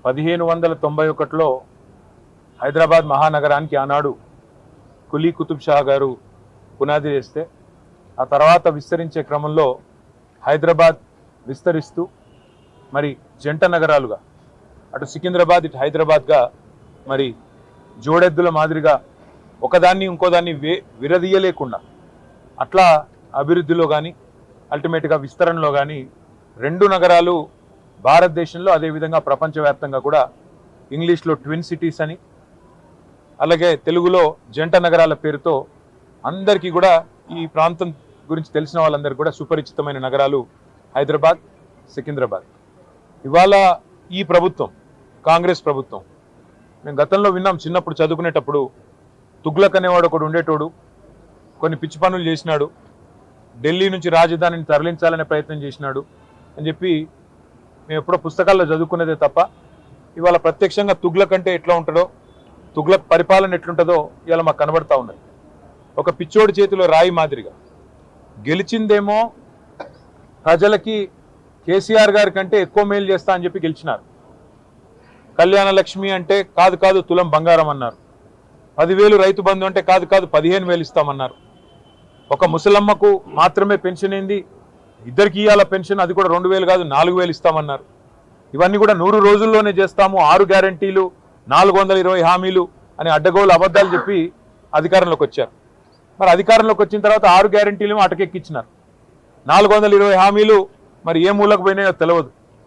1591లో హైదరాబాద్ మహానగరానికి ఆనాడు కులీ కుతుబ్ షా గారు పునాది వేస్తే ఆ తర్వాత విస్తరించే క్రమంలో హైదరాబాద్ విస్తరిస్తూ మరి జంట నగరాలుగా అటు సికింద్రాబాద్ ఇటు హైదరాబాద్గా మరి జోడెద్దుల మాదిరిగా ఒకదాన్ని ఇంకోదాన్ని విరదీయలేకుండా అట్లా అభివృద్ధిలో కానీ అల్టిమేట్గా విస్తరణలో కానీ రెండు నగరాలు భారతదేశంలో అదేవిధంగా ప్రపంచవ్యాప్తంగా కూడా ఇంగ్లీష్లో ట్విన్ సిటీస్ అని అలాగే తెలుగులో జంట నగరాల పేరుతో అందరికీ కూడా ఈ ప్రాంతం గురించి తెలిసిన వాళ్ళందరికీ కూడా సుపరిచితమైన నగరాలు హైదరాబాద్ సికింద్రాబాద్. ఇవాళ ఈ ప్రభుత్వం కాంగ్రెస్ ప్రభుత్వం మేము గతంలో విన్నాం, చిన్నప్పుడు చదువుకునేటప్పుడు తుగ్లక్ అనేవాడు ఒకడు ఉండేటోడు, కొన్ని పిచ్చి పనులు చేసినాడు, ఢిల్లీ నుంచి రాజధానిని తరలించాలనే ప్రయత్నం చేసినాడు అని చెప్పి మేము ఎప్పుడో పుస్తకాల్లో చదువుకునేదే తప్ప ఇవాళ ప్రత్యక్షంగా తుగ్లక్ అంటే ఎట్లా ఉంటుందో, తుగ్లక్ పరిపాలన ఎట్లుంటుందో ఇవాళ మాకు కనబడతా ఉన్నది. ఒక పిచ్చోడి చేతిలో రాయి మాదిరిగా గెలిచిందేమో ప్రజలకి కేసీఆర్ గారి కంటే ఎక్కువ మేలు చేస్తా అని చెప్పి గెలిచినారు. కళ్యాణ లక్ష్మి అంటే కాదు కాదు తులం బంగారం అన్నారు. 10,000 రైతు బంధు అంటే కాదు కాదు 15,000 ఇస్తామన్నారు. ఒక ముసలమ్మకు మాత్రమే పెన్షన్ ఏంది, ఇద్దరికి ఇవ్వాల పెన్షన్, అది కూడా 2,000 కాదు 4,000 ఇస్తామన్నారు. ఇవన్నీ కూడా 100 రోజుల్లోనే చేస్తాము, 6 గ్యారంటీలు 420 హామీలు అని అడ్డగోలు అబద్ధాలు చెప్పి అధికారంలోకి వచ్చారు. మరి అధికారంలోకి వచ్చిన తర్వాత 6 గ్యారంటీలు అటకెక్కించినారు, 420 హామీలు మరి ఏ మూలకు పోయినాయో తెలియదు.